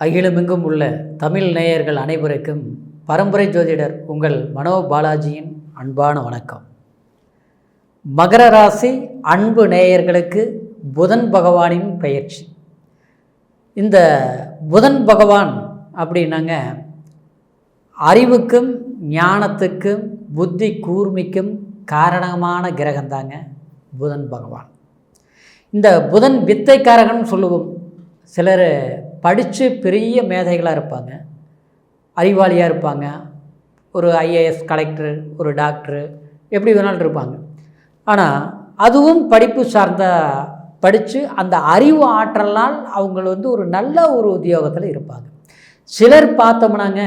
அகிலமெங்கும் உள்ள தமிழ் நேயர்கள் அனைவருக்கும் பரம்பரை ஜோதிடர் உங்கள் மனோ பாலாஜியின் அன்பான வணக்கம். மகர ராசி அன்பு நேயர்களுக்கு புதன் பகவானின் பெயர்ச்சி. இந்த புதன் பகவான் அப்படின்னாங்க அறிவுக்கும் ஞானத்துக்கும் புத்தி கூர்மைக்கும் காரணமான கிரகந்தாங்க புதன் பகவான். இந்த புதன் வித்தைக்காரகன் சொல்லுவோம். சிலர் படித்து பெரிய மேதைகளாக இருப்பாங்க, அறிவாளியாக இருப்பாங்க, ஒரு ஐஏஎஸ் கலெக்டர், ஒரு டாக்டரு, எப்படி வேணாலும் இருப்பாங்க. ஆனால் அதுவும் படிப்பு சார்ந்த படித்து அந்த அறிவு ஆற்றலால் அவங்க ஒரு நல்ல ஒரு உத்தியோகத்தில் இருப்பாங்க. சிலர் பார்த்தோம்னாங்க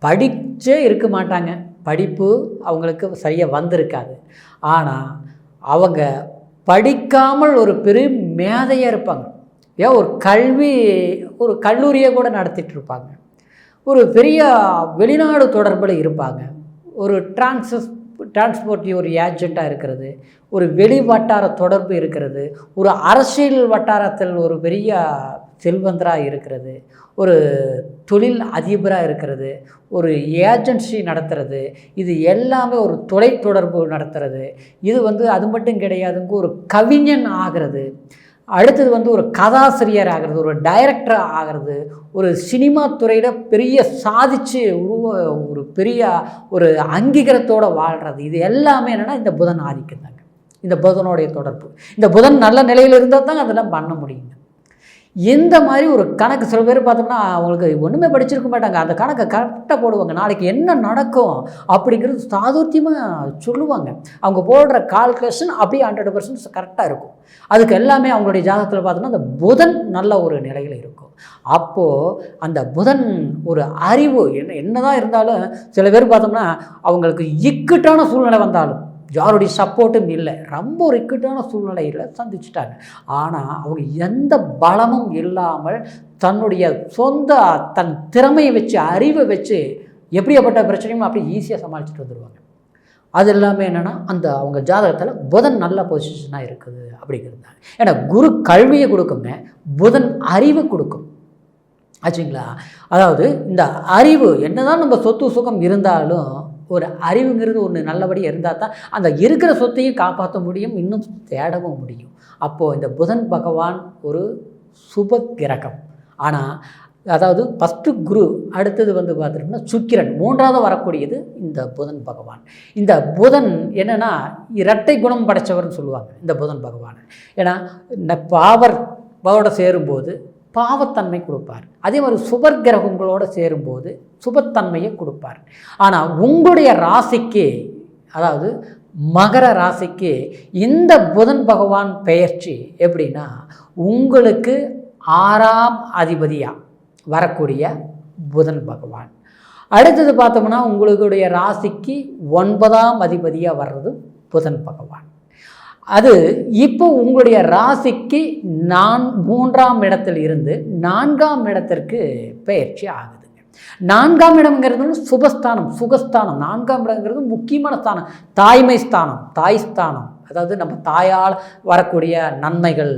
படித்தே இருக்க மாட்டாங்க, படிப்பு அவங்களுக்கு சரியாக வந்திருக்காது. ஆனால் அவங்க படிக்காமல் ஒரு பெரிய மேதையாக இருப்பாங்க. ஏன் ஒரு கல்லூரியை கூட நடத்திட்டு இருப்பாங்க, ஒரு பெரிய வெளிநாடு தொடர்பில் இருப்பாங்க, ஒரு டிரான்ஸ்போர்ட்டிவ் ஒரு ஏஜெண்ட்டாக இருக்கிறது, ஒரு வெளி வட்டார தொடர்பு இருக்கிறது, ஒரு அரசியல் வட்டாரத்தில் ஒரு பெரிய செல்வந்தராக இருக்கிறது, ஒரு தொழில் அதிபராக இருக்கிறது, ஒரு ஏஜென்சி நடத்துறது, இது எல்லாமே ஒரு தொலைத்தொடர்பு நடத்துறது. இது அது மட்டும் கிடையாதுங்க, ஒரு கவிஞன் ஆகிறது, அடுத்தது ஒரு கதாசிரியர் ஆகிறது, ஒரு டைரக்டர் ஆகிறது, ஒரு சினிமா துறையில் பெரிய சாதித்து ஒரு பெரிய ஒரு அங்கீகாரத்தோடு வாழ்கிறது. இது எல்லாமே என்னென்னா இந்த புதன் ஆதிக்கம் தாங்க, இந்த புதனுடைய தொடர்பு. இந்த புதன் நல்ல நிலையில் இருந்தால் தாங்க அதெல்லாம் பண்ண முடியுங்க. இந்த மாதிரி ஒரு கணக்கு சில பேர் பார்த்தோம்னா அவங்களுக்கு ஒன்றுமே படிச்சிருக்க மாட்டாங்க, அந்த கணக்கை கரெக்டாக போடுவாங்க, நாளைக்கு என்ன நடக்கும் அப்படிங்கிறது சாதுர்த்தியமாக சொல்லுவாங்க. அவங்க போடுற கால்குலேஷன் அப்படியே 100% கரெக்டாக இருக்கும். அதுக்கு எல்லாமே அவங்களுடைய ஜாதகத்தில் பார்த்தோம்னா அந்த புதன் நல்ல ஒரு நிலையில் இருக்கும். அப்போது அந்த புதன் ஒரு அறிவு என்னதான் இருந்தாலும் சில பேர் பார்த்தோம்னா அவங்களுக்கு இக்கட்டான சூழ்நிலை வந்தாலும் யாருடைய சப்போர்ட்டும் இல்லை, ரொம்ப ஒரு இக்கட்டான சூழ்நிலையில் சந்திச்சுட்டாங்க. ஆனால் அவங்க எந்த பலமும் இல்லாமல் தன்னுடைய தன் திறமையை வச்சு அறிவை வச்சு எப்படியாப்பட்ட பிரச்சனையும் அப்படி ஈஸியாக சமாளிச்சுட்டு வந்துடுவாங்க. அது எல்லாமே என்னென்னா அந்த அவங்க ஜாதகத்தில் புதன் நல்ல பொசிஷனாக இருக்குது அப்படிங்கிறது தான். ஏன்னா குரு கல்வியை கொடுக்குங்க, புதன் அறிவை கொடுக்கும் ஆச்சுங்களா. அதாவது இந்த அறிவு என்னதான் நம்ம சொத்து சுகம் இருந்தாலும் ஒரு அறிவுங்கிறது ஒன்று நல்லபடியாக இருந்தால் தான் அந்த இருக்கிற சொத்தையும் காப்பாற்ற முடியும், இன்னும் தேடவும் முடியும். அப்போது இந்த புதன் பகவான் ஒரு சுப கிரகம். ஆனால் அதாவது ஃபஸ்ட்டு குரு, அடுத்தது பார்த்துட்டோம்னா சுக்கிரன், மூன்றாவது வரக்கூடியது இந்த புதன் பகவான். இந்த புதன் என்னென்னா இரட்டை குணம் படைத்தவர்னு சொல்லுவாங்க இந்த புதன் பகவான். ஏன்னா இந்த பாவரோட சேரும்போது பாவத்தன்மை கொடுப்பார், அதே மாதிரி சுபர் கிரகங்களோடு சேரும்போது சுபத்தன்மையை கொடுப்பார். ஆனால் உங்களுடைய ராசிக்கு, அதாவது மகர ராசிக்கு இந்த புதன் பகவான் பெயர்ச்சி எப்படின்னா உங்களுக்கு 6ஆம் அதிபதியாக வரக்கூடிய புதன் பகவான். அடுத்தது பார்த்தோம்னா உங்களுடைய ராசிக்கு 9ஆம் அதிபதியாக வர்றது புதன் பகவான். அது இப்போ உங்களுடைய ராசிக்கு 3ஆம் இடத்தில் இருந்து 4ஆம் இடத்திற்கு பெயர்ச்சி ஆகுதுங்க. 4ஆம் இடம்ங்கிறது சுபஸ்தானம், சுகஸ்தானம். 4ஆம் இடங்கிறது முக்கியமான ஸ்தானம், தாய்மை ஸ்தானம், தாய் ஸ்தானம். அதாவது நம்ம தாயால் வரக்கூடிய நன்மைகள்,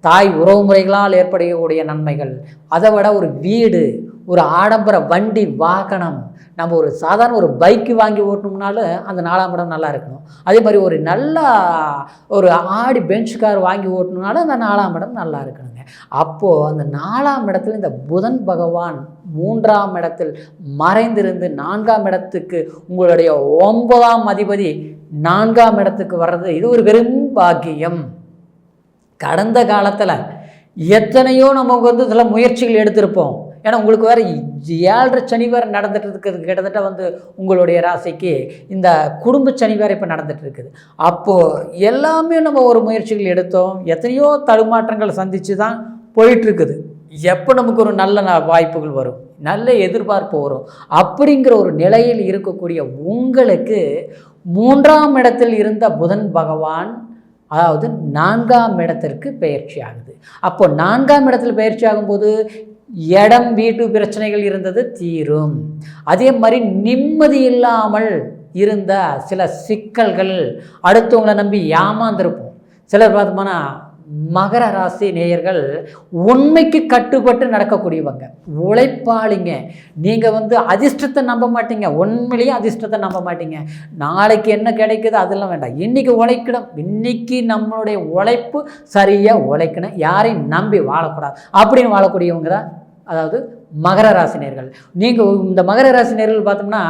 தாய் உறவுமுறைகளால் ஏற்படக்கூடிய நன்மைகள், அதை விட ஒரு வீடு, ஒரு ஆடம்பர வண்டி வாகனம், நம்ம ஒரு சாதாரண ஒரு பைக்கு வாங்கி ஓட்டணும்னாலும் அந்த 4ஆம் இடம் நல்லா இருக்கணும். அதே மாதிரி ஒரு நல்ல ஒரு ஆடி பெஞ்ச் கார் வாங்கி ஓட்டணும்னாலும் அந்த 4ஆம் இடம் நல்லா இருக்கணுங்க. அப்போது அந்த 4ஆம் இடத்துல இந்த புதன் பகவான் 3ஆம் இடத்தில் மறைந்திருந்து 4ஆம் இடத்துக்கு உங்களுடைய 9ஆம் அதிபதி 4ஆம் இடத்துக்கு வர்றது இது ஒரு பெரும் பாக்கியம். கடந்த காலத்தில் எத்தனையோ நம்ம சில முயற்சிகள் எடுத்திருப்போம். ஏன்னா உங்களுக்கு வேறு 7.5 சனி வேறு நடந்துட்டு இருக்குது, கிட்டத்தட்ட உங்களுடைய ராசிக்கு இந்த குடும்ப சனி வேறு இப்போ நடந்துட்டு இருக்குது. அப்போது எல்லாமே நம்ம ஒரு முயற்சிகள் எடுத்தோம், எத்தனையோ தடுமாற்றங்கள் சந்தித்து தான் போயிட்டுருக்குது. எப்போ நமக்கு ஒரு நல்ல வாய்ப்புகள் வரும், நல்ல எதிர்பார்ப்பு வரும் அப்படிங்கிற ஒரு நிலையில் இருக்கக்கூடிய உங்களுக்கு 3ஆம் இடத்தில் இருந்த புதன் பகவான் அதாவது 4ஆம் இடத்திற்கு பயிற்சி ஆகுது. அப்போ 4ஆம் இடத்தில் பயிற்சி ஆகும்போது இடம் வீட்டு பிரச்சனைகள் இருந்தது தீரும். அதே மாதிரி நிம்மதி இல்லாமல் இருந்த சில சிக்கல்கள், அடுத்தவங்களை நம்பி ஏமாந்துருப்போம். சிலர் பார்த்தோம்னா மகர ராசி நேயர்கள் உண்மைக்கு கட்டுப்பட்டு நடக்கக்கூடியவங்க, உழைப்பாளிங்க. நீங்கள் அதிர்ஷ்டத்தை நம்ப மாட்டீங்க, உண்மையிலேயே அதிர்ஷ்டத்தை நம்ப மாட்டீங்க. நாளைக்கு என்ன கிடைக்குது அதெல்லாம் வேண்டாம், இன்றைக்கி உழைக்கணும். இன்றைக்கி நம்மளுடைய உழைப்பு சரியாக உழைக்கணும், யாரையும் நம்பி வாழக்கூடாது அப்படின்னு வாழக்கூடியவங்க தான் அதாவது மகர ராசினியர்கள். நீங்கள் இந்த மகர ராசினியர்கள் பார்த்தோம்னா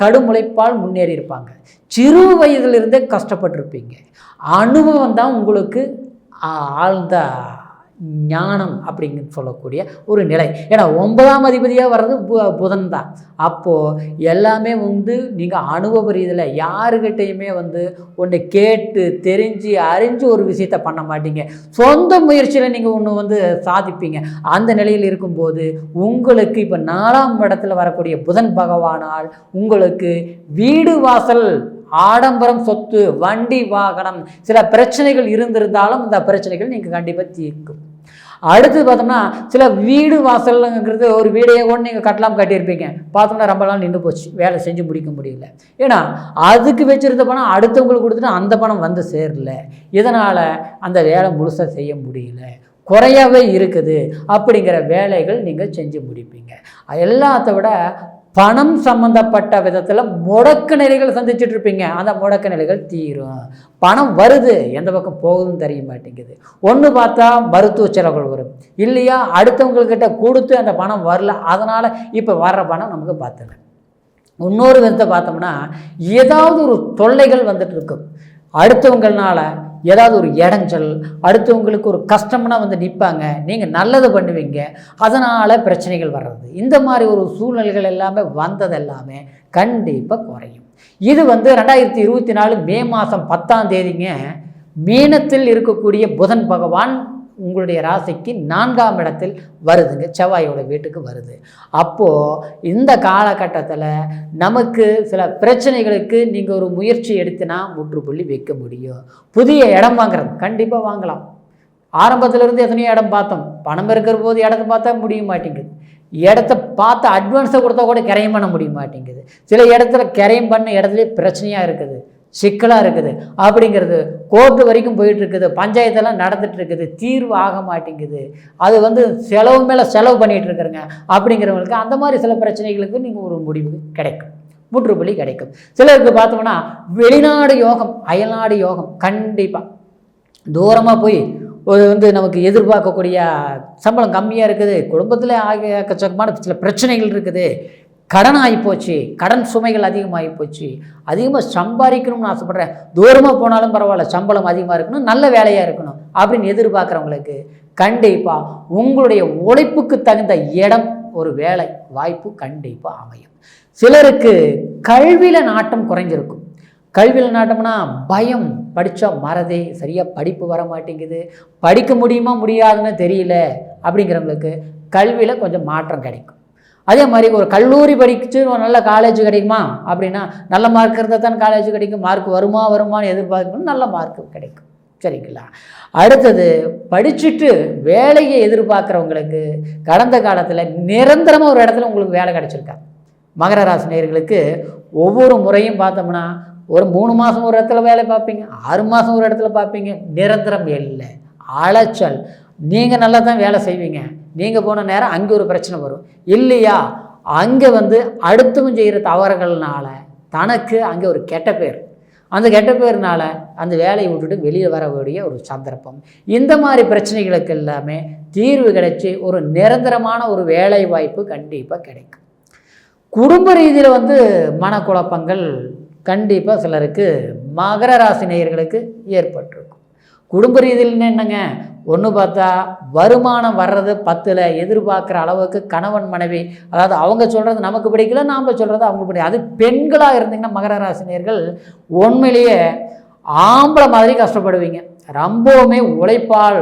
கடும் உழைப்பால் முன்னேறி இருப்பாங்க. சிறு வயதிலிருந்தே கஷ்டப்பட்டிருப்பீங்க. அனுபவம் தான் உங்களுக்கு ஆழ்ந்த ஞானம் அப்படிங்க சொல்லக்கூடிய ஒரு நிலை. ஏன்னா 9ஆம் அதிபதியாக வர்றது புதன் தான். அப்போது எல்லாமே நீங்கள் அனுபவ ரீதியில் யாருக்கிட்டையுமே ஒன்று கேட்டு தெரிஞ்சு அறிஞ்சு ஒரு விஷயத்தை பண்ண மாட்டீங்க. சொந்த முயற்சியில் நீங்கள் ஒன்று சாதிப்பீங்க. அந்த நிலையில் இருக்கும்போது உங்களுக்கு இப்போ 4ஆம் இடத்துல வரக்கூடிய புதன் பகவானால் உங்களுக்கு வீடு வாசல் ஆடம்பரம் சொத்து வண்டி வாகனம் சில பிரச்சனைகள் இருந்திருந்தாலும் இந்த பிரச்சனைகள் நீங்கள் கண்டிப்பாக தீர்க்கும். அடுத்து பார்த்தோம்னா சில வீடு வாசல்ங்கிறது ஒரு வீடையே கூட நீங்கள் கட்டியிருப்பீங்க, பார்த்தோம்னா ரொம்ப நாள் நின்று போச்சு, வேலை செஞ்சு முடிக்க முடியல. ஏன்னா அதுக்கு வச்சுருந்த பணம் அடுத்தவங்களுக்கு கொடுத்துட்டு அந்த பணம் சேரல, இதனால் அந்த வேலை முழுசாக செய்ய முடியல, குறையாவே இருக்குது. அப்படிங்கிற வேலைகள் நீங்கள் செஞ்சு முடிப்பீங்க. எல்லாத்த விட பணம் சம்மந்தப்பட்ட விதத்தில் முடக்க நிலைகள் சந்திச்சுட்டு இருப்பீங்க. அந்த முடக்க நிலைகள் தீரும். பணம் வருது, எந்த பக்கம் போகுதுன்னு தெரிய மாட்டேங்குது. ஒன்று பார்த்தா மருத்துவ செலவுகள் வரும், இல்லையா அடுத்தவங்கக்கிட்ட கொடுத்து அந்த பணம் வரல, அதனால் இப்போ வர்ற பணம் நமக்கு பார்த்தல. இன்னொரு விதத்தை பார்த்தோம்னா ஏதாவது ஒரு தொல்லைகள் வந்துட்டு இருக்கும். அடுத்தவங்களால ஏதாவது ஒரு இடைஞ்சல், அடுத்தவங்களுக்கு ஒரு கஷ்டம்னா நிற்பாங்க, நீங்கள் நல்லது பண்ணுவீங்க, அதனால் பிரச்சனைகள் வர்றது. இந்த மாதிரி ஒரு சூழ்நிலைகள் எல்லாமே வந்ததெல்லாமே கண்டிப்பாக குறையும். இது 2024 மே மாதம் 10ஆம் தேதிங்க மீனத்தில் இருக்கக்கூடிய புதன் பகவான் உங்களுடைய ராசிக்கு 4ஆம் இடத்தில் வருதுங்க, செவ்வாயோட வீட்டுக்கு வருது. அப்போது இந்த காலகட்டத்தில் நமக்கு சில பிரச்சனைகளுக்கு நீங்கள் ஒரு முயற்சி எடுத்துனா முற்றுப்புள்ளி வைக்க முடியும். புதிய இடம் வாங்குறது கண்டிப்பாக வாங்கலாம். ஆரம்பத்திலிருந்து எத்தனையோ இடம் பார்த்தோம், பணம் இருக்கிற போது இடத்த பார்த்தா முடிய மாட்டேங்குது, இடத்த பார்த்து அட்வான்ஸை கொடுத்தா கூட கிரையம் பண்ண முடிய மாட்டேங்குது. சில இடத்துல கிரையம் பண்ண இடத்துலேயே பிரச்சனையாக இருக்குது, சிக்கலாக இருக்குது, அப்படிங்கிறது கோர்ட்டு வரைக்கும் போயிட்டுருக்குது, பஞ்சாயத்தெல்லாம் நடந்துட்டு இருக்குது, தீர்வு ஆக மாட்டேங்குது, அது செலவு மேலே செலவு பண்ணிகிட்டு இருக்கிறங்க அப்படிங்கிறவங்களுக்கு அந்த மாதிரி சில பிரச்சனைகளுக்கு நீங்கள் ஒரு முடிவு கிடைக்கும், முற்றுப்புள்ளி கிடைக்கும். சிலருக்கு பார்த்தோம்னா வெளிநாடு யோகம், அயல்நாடு யோகம், கண்டிப்பாக தூரமாக போய் ஒரு நமக்கு எதிர்பார்க்கக்கூடிய சம்பளம் கம்மியாக இருக்குது, குடும்பத்தில் எக்கச்சக்கமான சில பிரச்சனைகள் இருக்குது, கடன் ஆகிப்போச்சு, கடன் சுமைகள் அதிகமாகி போச்சு, அதிகமாக சம்பாதிக்கணும்னு ஆசைப்பட்றேன், தூரமாக போனாலும் பரவாயில்ல, சம்பளம் அதிகமாக இருக்கணும், நல்ல வேலையாக இருக்கணும் அப்படின்னு எதிர்பார்க்குறவங்களுக்கு கண்டிப்பாக உங்களுடைய உழைப்புக்கு தகுந்த இடம், ஒரு வேலை வாய்ப்பு கண்டிப்பாக அமையும். சிலருக்கு கல்வியில் நாட்டம் குறைஞ்சிருக்கும். கல்வியில் நாட்டம்னா பயம், படித்தா மறதே, சரியாக படிப்பு வர மாட்டேங்குது, படிக்க முடியுமா முடியாதுன்னு தெரியல அப்படிங்கிறவங்களுக்கு கல்வியில் கொஞ்சம் மாற்றம் கிடைக்கும். அதே மாதிரி ஒரு கல்லூரி படித்து ஒரு நல்ல காலேஜ் கிடைக்குமா அப்படின்னா நல்ல மார்க் இருந்தால் தான் காலேஜ் கிடைக்கும், மார்க் வருமானு எதிர்பார்க்கணும், நல்ல மார்க் கிடைக்கும், சரிங்களா. அடுத்தது படிச்சுட்டு வேலையை எதிர்பார்க்குறவங்களுக்கு கடந்த காலத்தில் நிரந்தரமாக ஒரு இடத்துல உங்களுக்கு வேலை கிடைச்சிருக்கா. மகர ராசி நேயர்களுக்கு ஒவ்வொரு முறையும் பார்த்தோம்னா ஒரு 3 மாதம் ஒரு இடத்துல வேலை பார்ப்பீங்க, 6 மாதம் ஒரு இடத்துல பார்ப்பீங்க, நிரந்தரம் இல்லை, அலைச்சல். நீங்கள் நல்லா தான் வேலை செய்வீங்க, நீங்கள் போன நேரம் அங்கே ஒரு பிரச்சனை வரும், இல்லையா அங்கே அடுத்தவங்க செய்கிற தவறுகள்னால தனக்கு அங்கே ஒரு கெட்ட பேர், அந்த கெட்ட பேர்னால அந்த வேலையை விட்டுட்டு வெளியே வரக்கூடிய ஒரு சந்தர்ப்பம். இந்த மாதிரி பிரச்சனைகளுக்கு எல்லாமே தீர்வு கிடைச்சி ஒரு நிரந்தரமான ஒரு வேலை வாய்ப்பு கண்டிப்பாக கிடைக்கும். குடும்ப ரீதியில் மனக்குழப்பங்கள் கண்டிப்பாக சிலருக்கு மகர ராசி நேயர்களுக்கு ஏற்பட்டிருக்கும். குடும்ப ரீதியில்னு என்னங்க, ஒன்று பார்த்தா வருமானம் வர்றது 10ல் எதிர்பார்க்குற அளவுக்கு கணவன் மனைவி, அதாவது அவங்க சொல்கிறது நமக்கு பிடிக்கல, நாம் சொல்கிறது அவங்க பிடிக்கல. அது பெண்களாக இருந்தீங்கன்னா மகர ராசினியர்கள் உண்மையிலேயே ஆம்பளை மாதிரி கஷ்டப்படுவீங்க, ரொம்பவுமே உழைப்பால்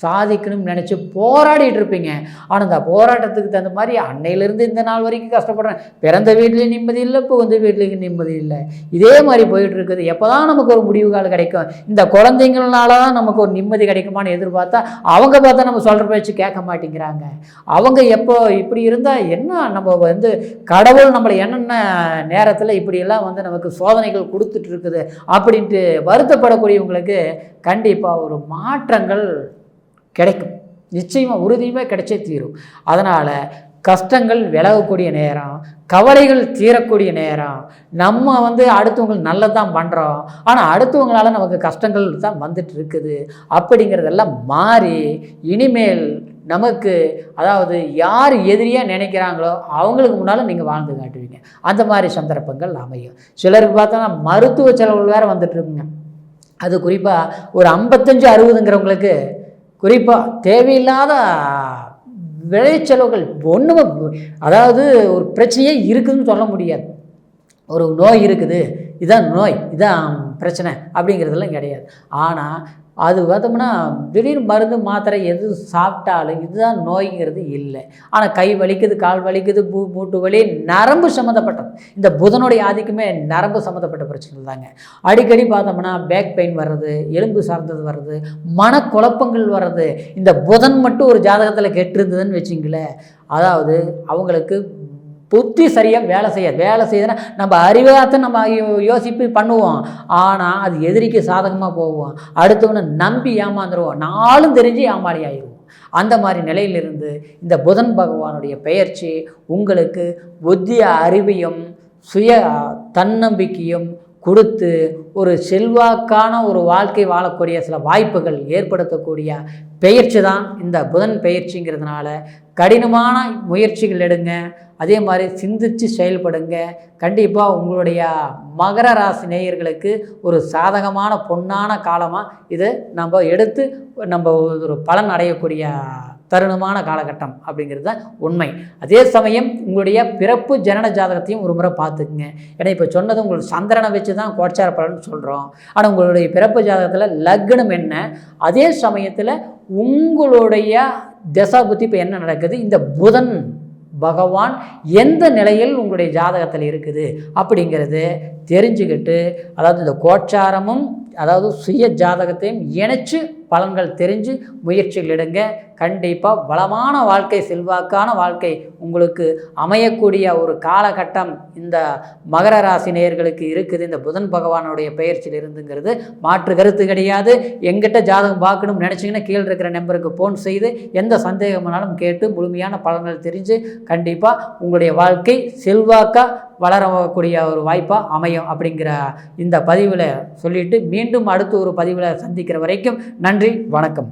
சாதிக்கணும்னு நினச்சி போராடிட்டு இருப்பீங்க. ஆனால் இந்த போராட்டத்துக்கு தகுந்த மாதிரி அன்னையிலேருந்து இந்த நாள் வரைக்கும் கஷ்டப்படுறேன். பிறந்த வீட்லேயும் நிம்மதி இல்லை, புகுந்த வீட்லேயும் நிம்மதி இல்லை. இதே மாதிரி போயிட்டு இருக்குது. எப்போ தான் நமக்கு ஒரு முடிவு காலம் கிடைக்கும்? இந்த குழந்தைங்களால தான் நமக்கு ஒரு நிம்மதி கிடைக்குமான்னு எதிர்பார்த்தா அவங்க பார்த்தா நம்ம சொல்கிற பேச்சு கேட்க மாட்டேங்கிறாங்க. அவங்க எப்போ இப்படி இருந்தால் என்ன, நம்ம கடவுள் நம்மளை என்னென்ன நேரத்தில் இப்படியெல்லாம் நமக்கு சோதனைகள் கொடுத்துட்டு இருக்குது அப்படின்ட்டு வருத்தப்படக்கூடியவங்களுக்கு கண்டிப்பாக ஒரு மாற்றங்கள் கிடைக்கும். நிச்சயமாக உறுதியுமே கிடைச்சே தீரும். அதனால் கஷ்டங்கள் விலகக்கூடிய நேரம், கவலைகள் தீரக்கூடிய நேரம். நம்ம அடுத்தவங்களுக்கு நல்லது தான் பண்ணுறோம், ஆனால் அடுத்தவங்களால நமக்கு கஷ்டங்கள் தான் வந்துட்டு இருக்குது. அப்படிங்கிறதெல்லாம் மாறி இனிமேல் நமக்கு அதாவது யார் எதிரியாக நினைக்கிறாங்களோ அவங்களுக்கு முன்னால் நீங்கள் வாழ்ந்து காட்டுவீங்க. அந்த மாதிரி சந்தர்ப்பங்கள் அமையும். சிலருக்கு பார்த்தோன்னா மருத்துவ செலவுகள் வேறு வந்துட்டுருக்குங்க. அது குறிப்பாக ஒரு 55-60ங்கிறவங்களுக்கு குறிப்பாக தேவையில்லாத விளைச்செலவுகள் ஒன்றுமே, அதாவது ஒரு பிரச்சனையே இருக்குதுன்னு சொல்ல முடியாது. ஒரு நோய் இருக்குது, இதான் நோய், இதான் பிரச்சனை அப்படிங்கிறதெல்லாம் கிடையாது. ஆனால் அது பார்த்தோம்னா திடீர்னு மருந்து மாத்திரை எது சாப்பிட்டாலும் இதுதான் நோய்ங்கிறது இல்லை. ஆனால் கை வலிக்குது, கால் வலிக்குது, மூட்டு வலி, நரம்பு சம்மந்தப்பட்டது. இந்த புதனுடைய ஆதிக்கமே நரம்பு சம்மந்தப்பட்ட பிரச்சனை தாங்க. அடிக்கடி பார்த்தோம்னா பேக் பெயின் வர்றது, எலும்பு சார்ந்தது வர்றது, மனக்குழப்பங்கள் வர்றது. இந்த புதன் மட்டும் ஒரு ஜாதகத்தில் கெட்டிருந்ததுன்னு வச்சிங்களேன், அதாவது அவங்களுக்கு புத்தி சரியாக வேலை செய்யுதுன்னா நம்ம அறிவாகத்தை நம்ம யோசிப்பு பண்ணுவோம். ஆனால் அது எதிரிக்கு சாதகமாக போவோம். அடுத்தவனை நம்பி ஏமாந்துருவோம். நாளும் தெரிஞ்சு ஏமாளி ஆயிடுவோம். அந்த மாதிரி நிலையிலிருந்து இந்த புதன் பகவானுடைய பெயர்ச்சி உங்களுக்கு புத்தி அறிவையும் சுய தன்னம்பிக்கையும் கொடுத்து ஒரு செல்வாக்கான ஒரு வாழ்க்கை வாழக்கூடிய சில வாய்ப்புகள் ஏற்படுத்தக்கூடிய பெயர்ச்சி தான் இந்த புதன் பெயர்ச்சிங்கிறதுனால கடினமான முயற்சிகள் எடுங்க. அதே மாதிரி சிந்தித்து செயல்படுங்க. கண்டிப்பாக உங்களுடைய மகர ராசி நேயர்களுக்கு ஒரு சாதகமான பொன்னான காலமாக இது நம்ம எடுத்து நம்ம ஒரு பலன் அடையக்கூடிய தருணமான காலகட்டம் அப்படிங்கிறது தான் உண்மை. அதே சமயம் உங்களுடைய பிறப்பு ஜனன ஜாதகத்தையும் ஒரு முறை பார்த்துக்குங்க. ஏன்னா இப்போ சொன்னது உங்களுக்கு சந்திரனை வச்சு தான் கோச்சார பலன் சொல்கிறோம். ஆனால் உங்களுடைய பிறப்பு ஜாதகத்தில் லக்னம் என்ன, அதே சமயத்தில் உங்களுடைய தசாபுத்தி இப்போ என்ன நடக்குது, இந்த புதன் பகவான் எந்த நிலையில் உங்களுடைய ஜாதகத்தில் இருக்குது அப்படிங்கிறது தெரிஞ்சுக்கிட்டு, அதாவது இந்த கோச்சாரமும் அதாவது சுய ஜாதகத்தையும் இணைச்சு பலன்கள் தெரிஞ்சு முயற்சிகள் எடுங்க. கண்டிப்பாக வளமான வாழ்க்கை, செல்வாக்கான வாழ்க்கை உங்களுக்கு அமையக்கூடிய ஒரு காலகட்டம் இந்த மகர ராசி நேயர்களுக்கு இருக்குது. இந்த புதன் பகவானுடைய பெயர்ச்சியில் இருந்துங்கிறது மாற்று கருத்து கிடையாது. எங்கிட்ட ஜாதகம் பார்க்கணும்னு நினச்சிங்கன்னா கீழே இருக்கிற நம்பருக்கு ஃபோன் செய்து எந்த சந்தேகமானாலும் கேட்டு முழுமையான பலன்கள் தெரிஞ்சு கண்டிப்பாக உங்களுடைய வாழ்க்கை செல்வாக்காக வளரக்கூடிய ஒரு வாய்ப்பாக அமையும் அப்படிங்கிற இந்த பதிவில் சொல்லிவிட்டு மீண்டும் அடுத்த ஒரு பதிவில் சந்திக்கிற வரைக்கும் நன்றி, வணக்கம்.